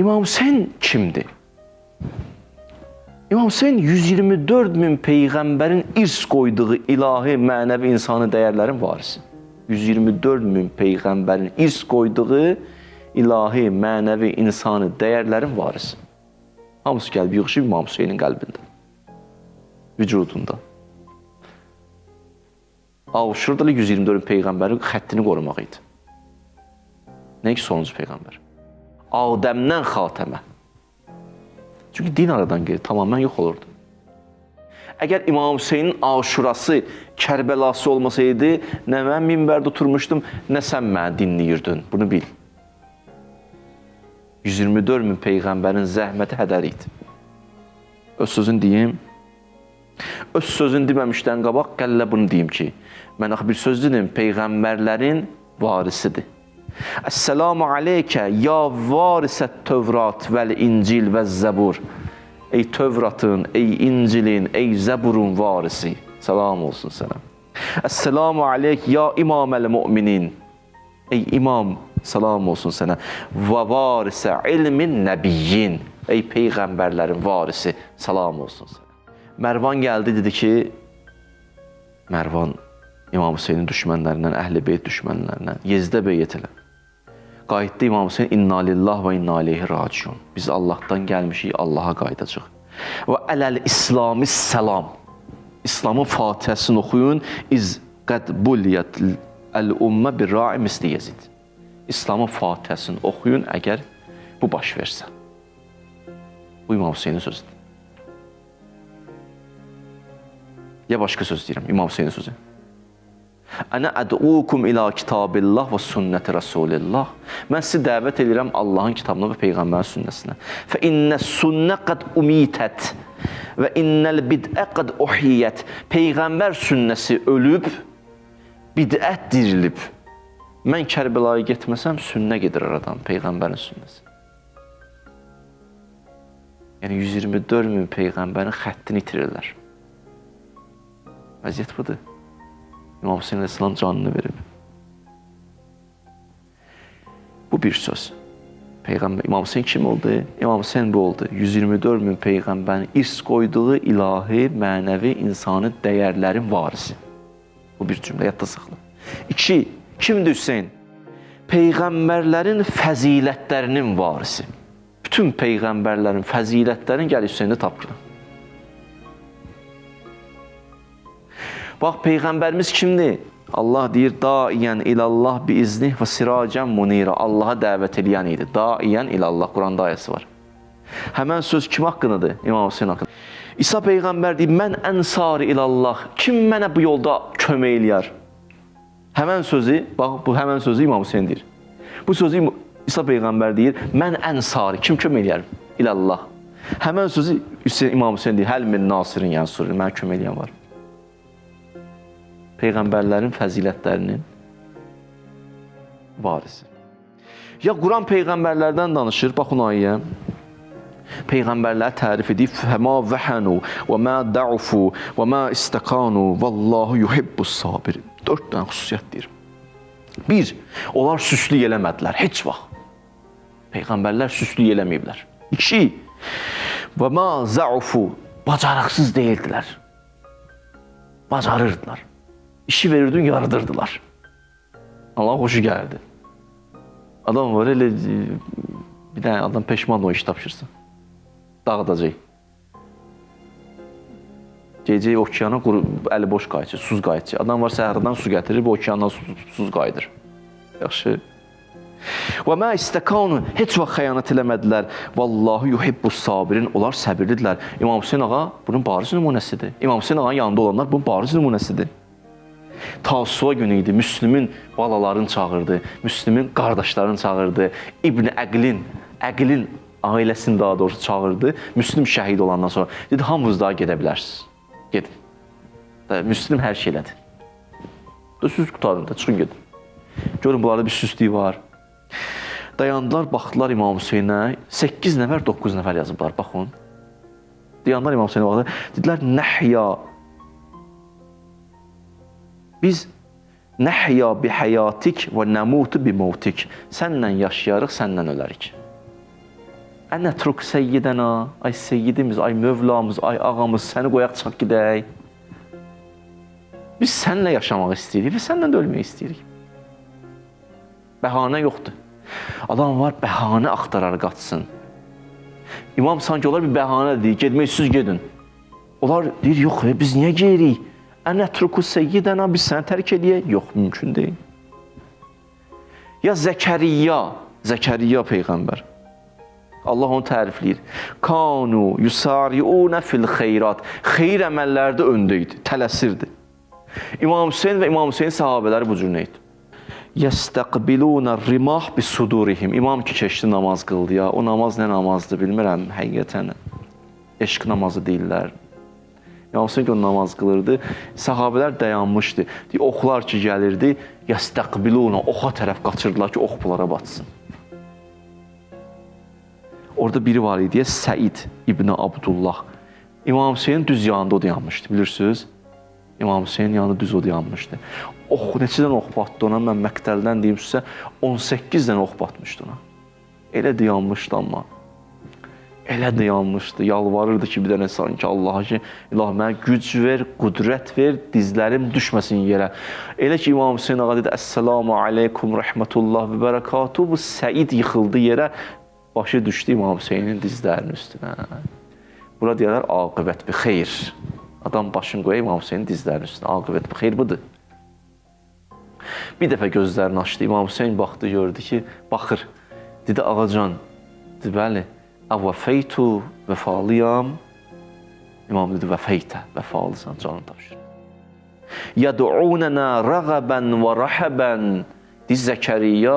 İmam Hüseyin kimdir? İmam Hüseyin 124 min peyğəmbərin irs qoyduğu ilahi, mənəvi, insani dəyərlərin varisi. 124 min peyğəmbərin irs qoyduğu ilahi, mənəvi, insani dəyərlərin varisi. Hamısı gəlib yığışıb İmam Hüseynin qəlbində, vücudunda. Avuşurdalı 124 peyğəmbərin xəttini qorumaq idi. Nə ki, sonuncu peyğəmbər? Adəmdən xatəmə. Çünki din aradan gelir, tamamən yox olurdu. Əgər İmam Hüseynin aşurası, Kərbəlası olmasaydı, nə mən minbərdə oturmuşdum, nə sən məni dinləyirdin, bunu bil. 124 min peyğəmbərin zəhməti hədər idi. Öz sözün deyim. Öz sözün deməmişdən qabaq, qəllə bunu deyim ki, mən axı bir söz dedim, peyğəmbərlərin varisidir. Əssəlamu aleykə ya varisət Tövrat vəl İncil və Zəbur. Ey Tövratın, ey İncilin, ey Zəburun varisi. Salam olsun sənə. Əssəlamu aleyk ya İmaməl müminin. Ey imam, salam olsun sənə. Və varisə ilmin nəbiyyin. Ey peyğəmbərlərin varisi, salam olsun sənə. Mərvan gəldi, dedi ki, Mərvan İmam Hüseynin düşmənlərindən, Əhl-i Beyt düşmənlərindən, Yezdə beyət elə. Qayıtdı İmam Hüseyin, inna lillah və inna aleyhi raciun. Biz Allahdan gəlmişik, Allaha qayıdacaq. Və ələl-İslami səlam. İslamın fatihəsini oxuyun. İz qəd buliyyət əl-ümmə bir ra'i misli Yezid. İslamın fatihəsini oxuyun, əgər bu baş versə. Bu İmam Hüseynin sözüdür. Ya başqa söz deyirəm, İmam Hüseynin sözü. Ənə əd'ukum ilə kitabillah və sünnəti Rasulillah. Mən sizi dəvət edirəm Allahın kitabına və Peyğəmbərin sünnəsinə. Fə innə sünnə qəd umitət və innəl bid'ə qəd uhiyyət. Peyğəmbər sünnəsi ölüb, bid'ət dirilib. Mən Kərbəlaya getməsəm, sünnə gedir aradan, Peyğəmbərin sünnəsi. Yəni 124 min Peyğəmbərin xəttini itirirlər. Vəziyyət budur. İmam Hüseyin Aleyhisselam canını verib. Bu bir söz. Peyğəmbər, İmam Hüseyin kim oldu? İmam Hüseyin bu oldu. 124 min Peyğəmbərin irs qoyduğu ilahi, mənəvi, insani dəyərlərin varisi. Bu bir cümlə, yadda saxla. 2. Kimdir Hüseyin? Peyğəmbərlərin fəzilətlərinin varisi. Bütün Peyğəmbərlərin fəzilətlərini gəl Hüseyində tapqıla. Bax, Peyğəmbərimiz kimdir? Allah deyir, daiyən ilallah bi iznih və siracən munira. Allaha dəvət eləyən idi. Daiyən ilallah, Quranda ayəsi var. Həmən söz kim haqqındadır? İmam Hüseyin haqqında. İsa Peyğəmbər deyir, mən ənsari ilallah. Kim mənə bu yolda kömək eləyər? Həmən sözü, bax, bu həmən sözü İmam Hüseyin deyir. Bu sözü İsa Peyğəmbər deyir, mən ənsari. Kim kömək eləyər? İlallah. Həmən sözü İmam Hüseyin deyir, həl min nasirin yansurin. Mənə kömək eləyən var. Peyğəmbərlərin fəzilətlərinin varisi. Ya Quran Peyğəmbərlərdən danışır, baxın ayəyə. Peyğəmbərlər tərif edib, fəmə vəhənu və mə dəufu və mə istəqanu vallahu yuhibbus sabirin. 4 dənə xüsusiyyət deyir. 1. Onlar süslük eləmədilər, heç vaxt. Peyğəmbərlər süslük eləməyiblər. 2. Və mə zəufu, bacarıqsız deyildilər. Bacarırdılar. İşi verirdin, yaradırdılar. Allah xoşu gəldi. Adam var, elə bir dənə adam peşman o iş tapşırsa. Dağıdacaq. Gecəyi okeana əli boş qayıtçı, suz qayıtçı. Adam var, səhərdən su gətirir, bu okeandan suz qayıdır. Yaxşı. Və mə istəkanu, heç vaxt xəyanət eləmədilər. Vallahu yuhibbus sabirin, onlar səbirlidirlər. İmam Hüseyin ağa bunun bariz nümunəsidir. İmam Hüseyin ağanın yanında olanlar bunun bariz nümunəsidir. Tasuva günü idi, Müslümin balalarını çağırdı, Müslümin qardaşlarını çağırdı, İbn Əqilin ailəsini daha doğrusu çağırdı, Müslüm şəhid olandan sonra. Dedi, hamınız daha gedə bilərsiniz, gedin. Müslüm hər şey elədi. Söz qutarın da, çıxın gedin. Görün, bunlarda bir süslük var. Dayandılar, baxdılar İmam Hüseyinə, 8 nəfər, 9 nəfər yazıblar, baxın. Dayandılar İmam Hüseyinə baxdılar, dedilər, nəhya. Biz nəhya bi həyatik və nəmutu bi mevtik. Sənlə yaşayarıq, sənlə ölərik. Ənətruk səyyidənə, ay səyyidimiz, ay mövlamız, ay ağamız, səni qoyaq çaq gedək. Biz səninlə yaşamaq istəyirik və səninlə də ölmək istəyirik. Bəhanə yoxdur. Adam var, bəhanə axtarar qaçsın. İmam sanki onlar bir bəhanə deyir, gedmək siz gedin. Onlar deyir, yox, biz niyə geyirik? Ənətruku səyyidənə, biz səni tərk edəyək. Yox, mümkün deyil. Ya Zəkəriyya Peyğəmbər. Allah onu tərifləyir. Kanu yusari'una fil xeyrat. Xeyir əməllərdə öndə idi, tələsirdi. İmam Hüseyin və İmam Hüseyin sahabələri bu cür nə idi? Yəstəqbiluna rimah bi sudurihim. İmam ki keçdi namaz qıldı ya. O namaz nə namazdır bilmirəm həqiqətən. Eşq namazı deyirlər. İmam Hüseyin ki o namaz qılırdı. Sahabələr dayanmışdı. Oxlar ki gəlirdi. Yəstəqbiluna oxa tərəf qaçırdılar ki ox bunlara batsın. Orada biri var idi, Səid İbn Abdullah. İmam Hüseyin düz yanında o dayanmışdı, bilirsiniz? İmam Hüseyin yanında düz o dayanmışdı. Neçədən ox batdı ona, mən məqtəldən deyim sizə, 18 dənə ox batmışdı ona. Elə dayanmışdı amma. Elə dayanmışdı, yalvarırdı ki, bir dənə sanki Allaha ki, İlah mənə güc ver, qudrət ver, dizlərim düşməsin yerə. Elə ki, İmam Hüseyin ağa dedi, Əssəlamu aleykum, rəhmətullah və bərəkatuhu, bu Səid yıxıldı yerə, başı düşdü İmam Hüseynin dizlərinin üstünə. Buna deyərlər, aqibət bi xeyr. Adam başını qoyur İmam Hüseynin dizlərinin üstünə, aqibət bi xeyr budur. Bir dəfə gözlərini açdı, İmam Hüseyin baxdı, gördü ki, baxır. Dedi, ağacan, dedi, bəli, əvvəfeytu, vəfalıyam. İmam dedi, vəfeytə, vəfalısan, canını tapşır. Yəd'unənə rəğəbən və rəhəbən. Diz Zəkəriyya,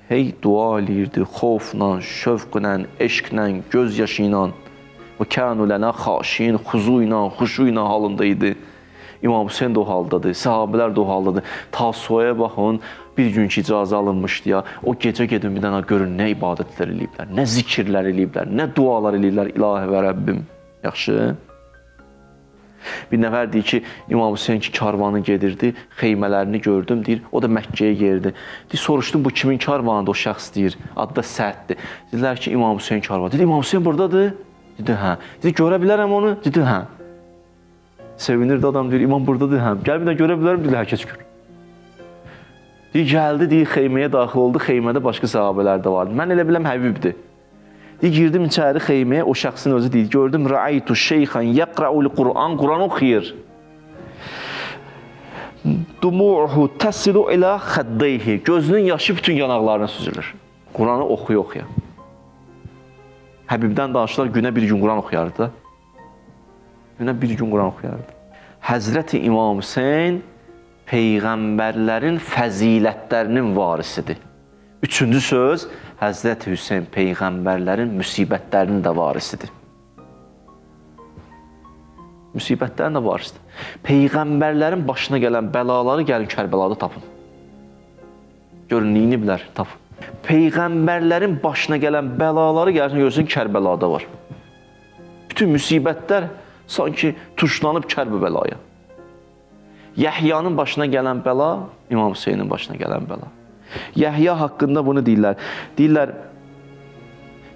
hey dua eləyirdi, xofla, şövqlə, eşqlə, göz yaşı ilə. Və kənu lənə xaşin, xuzu ilə, xuşu ilə halında idi. İmam Hüseyin də o haldadır, sahabələr də o haldadır. Tasuaya baxın, bir gün ki icazə alınmışdı ya, o gecə gedin bir dənə görün nə ibadətlər eləyiblər, nə zikirlər eləyiblər, nə dualar eləyiblər, İlahi və Rəbbim. Yaxşı? Bir nəfər deyir ki, İmam Hüseyin ki karvanı gedirdi, xeymələrini gördüm, deyir, o da Məkkəyə yerdi. Deyir, soruşdum, bu kimin karvanıdır, o şəxs deyir, adı da Səddir. Dedilər ki, İmam Hüseyin karvanı. Dedi, İmam Hüseyin buradadır? Dedi, hə. Dedi, görə bilərəm onu? Dedi, hə. Sevinirdi adam, deyir, İmam buradadır, hə. Gəl bir də görə bilərəm, deyir, hər kəs gör. Deyir, gəldi, deyir, xeyməyə daxil oldu, xeymədə başqa sahabələr də vardı. Mən elə biləm Həbibdir. Deyir, girdim içəri xeyməyə, o şəxsin özü deyir, gördüm, rəaytu şeyxən yəqra'ul Qur'an, Qur'an oxuyur. Dumu'uhu təsilu ilə xəddeyhi, gözünün yaşı bütün yanaqlarına süzülür. Qur'anı oxuya. Həbibdən danışdılar, günə bir gün Qur'an oxuyardı da. Günə bir gün Qur'an oxuyardı. Həzrəti İmam Hüseyin Peyğəmbərlərin fəzilətlərinin varisidir. Üçüncü söz, Həzrəti Hüseyin Peyğəmbərlərin müsibətlərinin də varisidir. Müsibətlərin də varisidir. Peyğəmbərlərin başına gələn bəlaları gəlin Kərbəlada tapın. Görün, neyiniblər, tapın. Peyğəmbərlərin başına gələn bəlaları gəlsin, görsün Kərbəlada var. Bütün müsibətlər sanki tuşlanıb Kərbəlaya. Yəhyanın başına gələn bəla, İmam Hüseynin başına gələn bəla. Yəhya haqqında bunu deyirlər. Deyirlər,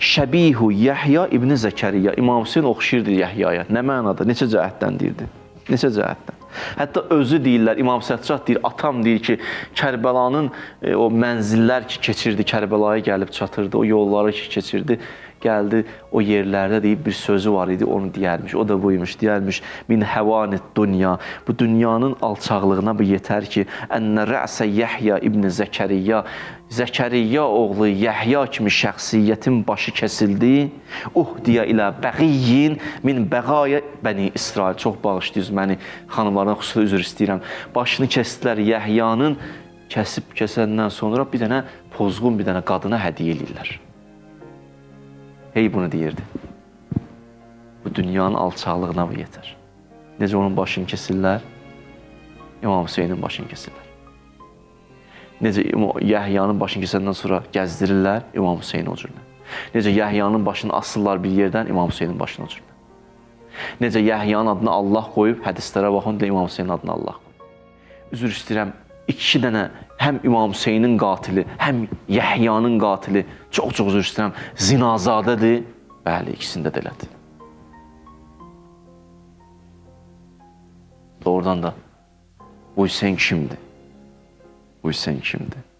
Şəbihu Yəhya İbn Zəkəriyya. İmam Hüseyin oxşayırdı Yəhyaya. Nə mənada, neçə cəhətdən deyirdi? Neçə cəhətdən? Hətta özü deyirlər, İmam Səccad deyir, atam deyir ki, Kərbəlanın o mənzillər ki keçirdi, Kərbəlaya gəlib çatırdı, o yolları ki keçirdi, gəldi, o yerlərdə deyib bir sözü var idi, onu deyərmiş, o da buymuş, deyərmiş, min həvanit dünya, bu dünyanın alçaqlığına bu yetər ki, ənnə rəsə Yəhya İbn Zəkəriyya, Zəkəriyya oğlu Yəhya kimi şəxsiyyətin başı kəsildi, uhdiyə ilə bəğiyyin min bəğaya Bəni İsrail, çox bağışlayız məni, xanımlardan xüsusilə üzr istəyirəm, başını kəsdilər Yəhyanın, kəsəndən sonra bir dənə pozğun bir dənə qadına hədiyyə edirlər. Hey bunu deyirdi. Bu dünyanın alçaqlığına bu yetər. Necə onun başını kesirlər? İmam Hüseynin başını kesirlər. Necə Yəhyanın başını kesəndən sonra gəzdirirlər? İmam Hüseyni o cürlə. Necə Yəhyanın başını asırlar bir yerdən? İmam Hüseynin başını o cürlə. Necə Yəhyanın adını Allah qoyub, hədislərə baxın, İmam Hüseynin adını Allah qoyub. Üzr istəyirəm, iki dənə həm İmam Hüseynin qatili, həm Yəhyanın qatili, çox üzr istəyirəm, zinazadədir. Bəli, ikisində də elədir. Doğrudan da bu Hüseyn kimdir? Bu Hüseyn kimdir?